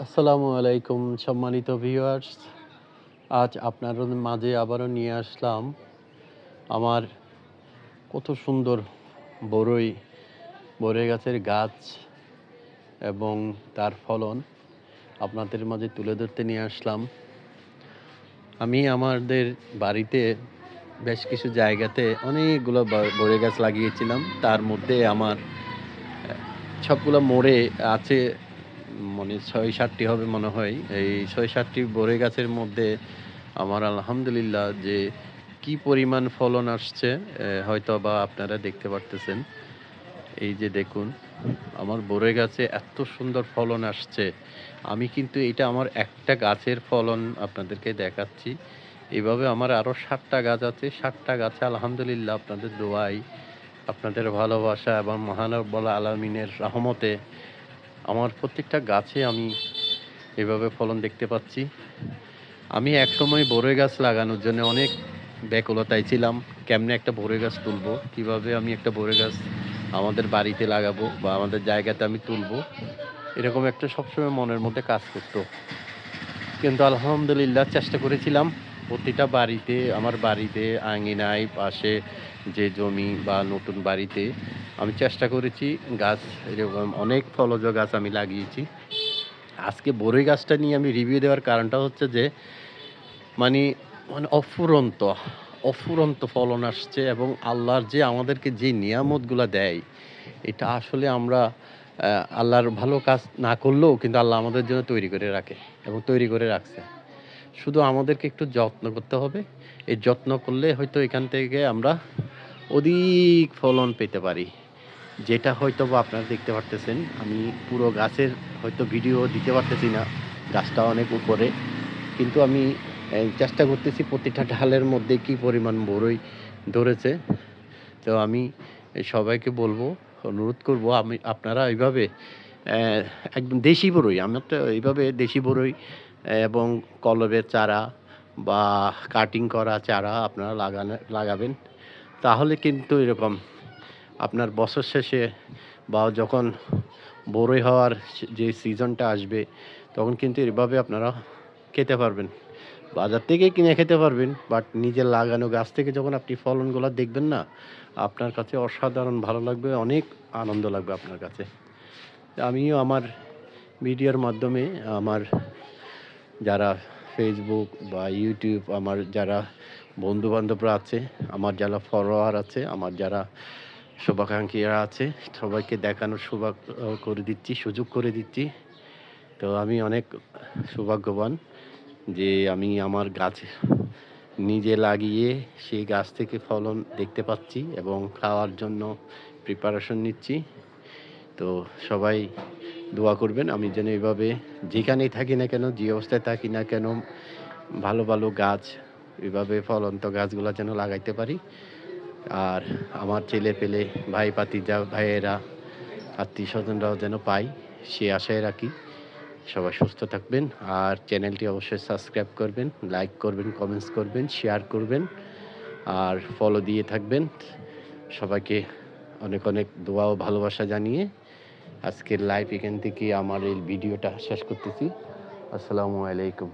আসসালামু আলাইকুম সম্মানিত ভিউয়ার্স। আজ আপনাদের মাঝে আবারও নিয়ে আসলাম আমার কত সুন্দর বরই বরই গাছের গাছ এবং তার ফলন আপনাদের মাঝে তুলে ধরতে নিয়ে আসলাম। আমি আমাদের বাড়িতে বেশ কিছু জায়গাতে অনেকগুলো বরই গাছ লাগিয়েছিলাম। তার মধ্যে আমার সবগুলো মরে আছে, মানে ৬-৭টি হবে মনে হয়। এই ৬-৭টি বরই গাছের মধ্যে আমার আলহামদুলিল্লাহ যে কি পরিমাণ ফলন আসছে, হয়তোবা আপনারা দেখতে পারতেছেন। এই যে দেখুন, আমার বরই গাছে এত সুন্দর ফলন আসছে। আমি কিন্তু এটা আমার একটা গাছের ফলন আপনাদেরকে দেখাচ্ছি। এভাবে আমার আরও ৭টা গাছ আছে। ৭টা গাছে আলহামদুলিল্লাহ আপনাদের দোয়ায়, আপনাদের ভালোবাসা এবং মহান রব্বুল আলামিনের রহমতে আমার প্রত্যেকটা গাছে আমি এভাবে ফলন দেখতে পাচ্ছি। আমি একসময় বরই গাছ লাগানোর জন্য অনেক ব্যাকুলতায় ছিলাম। কেমনে একটা বরই গাছ তুলবো? কিভাবে আমি একটা বরই গাছ আমাদের বাড়িতে লাগাবো বা আমাদের জায়গাতে আমি তুলবো? এরকম একটা সবসময় মনের মধ্যে কাজ করতো। কিন্তু আলহামদুলিল্লাহ চেষ্টা করেছিলাম। প্রতিটা বাড়িতে, আমার বাড়িতে আঙিনায়, পাশে যে জমি বা নতুন বাড়িতে আমি চেষ্টা করেছি গাছ, এরকম অনেক ফলজ গাছ আমি লাগিয়েছি। আজকে বরই গাছটা নিয়ে আমি রিভিউ দেওয়ার কারণটা হচ্ছে যে মানে মানে অফুরন্ত ফলন আসছে এবং আল্লাহর যে আমাদেরকে যে নিয়ামতগুলা দেয়, এটা আসলে আমরা আল্লাহর ভালো কাজ না করলেও কিন্তু আল্লাহ আমাদের জন্য তৈরি করে রাখে এবং তৈরি করে রাখছে। শুধু আমাদেরকে একটু যত্ন করতে হবে। এই যত্ন করলে হয়তো এখান থেকে আমরা অধিক ফলন পেতে পারি। যেটা হয়তোবা আপনারা দেখতে পারতেছেন। আমি পুরো গাছের হয়তো ভিডিও দিতে পারতেছি না। গাছটা অনেক উপরে। কিন্তু আমি চেষ্টা করতেছি প্রতিটা ডালের মধ্যে কি পরিমাণ বরই ধরেছে। তো আমি সবাইকে বলবো, অনুরোধ করব, আপনারা এইভাবে একদম দেশি বরই, আমার তো এইভাবে দেশি বরই এবং কলমের চারা বা কাটিং করা চারা আপনারা লাগাবেন। তাহলে কিন্তু এরকম আপনার বছর শেষে বা যখন বরই হওয়ার যে সিজনটা আসবে, তখন কিন্তু এভাবে আপনারা খেতে পারবেন। বাজার থেকে কিনে খেতে পারবেন, বাট নিজের লাগানো গাছ থেকে যখন আপনি ফলনগুলা দেখবেন না, আপনার কাছে অসাধারণ ভালো লাগবে, অনেক আনন্দ লাগবে আপনার কাছে। আমিও আমার ভিডিওর মাধ্যমে আমার যারা ফেসবুক বা ইউটিউব, আমার যারা বন্ধু-বান্ধবরা আছে, আমার যারা ফলোয়ার আছে, আমার যারা শুভাকাঙ্ক্ষীরা আছে, সবাইকে দেখানোর করে দিচ্ছি, সুযোগ করে দিচ্ছি। তো আমি অনেক সৌভাগ্যবান যে আমি আমার গাছ নিজে লাগিয়ে সেই গাছ থেকে ফলন দেখতে পাচ্ছি এবং খাওয়ার জন্য প্রিপারেশন নিচ্ছি। তো সবাই দোয়া করবেন আমি যেন এভাবে যেখানেই থাকি না কেন, যে অবস্থায় থাকি না কেন, ভালো ভালো গাছ, এভাবে ফলন্ত গাছগুলা যেন লাগাইতে পারি। আর আমার ছেলে-পেলে, ভাই ভাতিজা, ভাইয়েরা, আত্মীয়স্বজনরাও যেন পাই, সে আশায় রাখি। সবাই সুস্থ থাকবেন। আর চ্যানেলটি অবশ্যই সাবস্ক্রাইব করবেন, লাইক করবেন, কমেন্টস করবেন, শেয়ার করবেন আর ফলো দিয়ে থাকবেন। সবাইকে অনেক অনেক দোয়া ও ভালোবাসা জানিয়ে আজকের লাইভ এখান থেকে আমার এই ভিডিওটা শেষ করতেছি। আসসালামু আলাইকুম।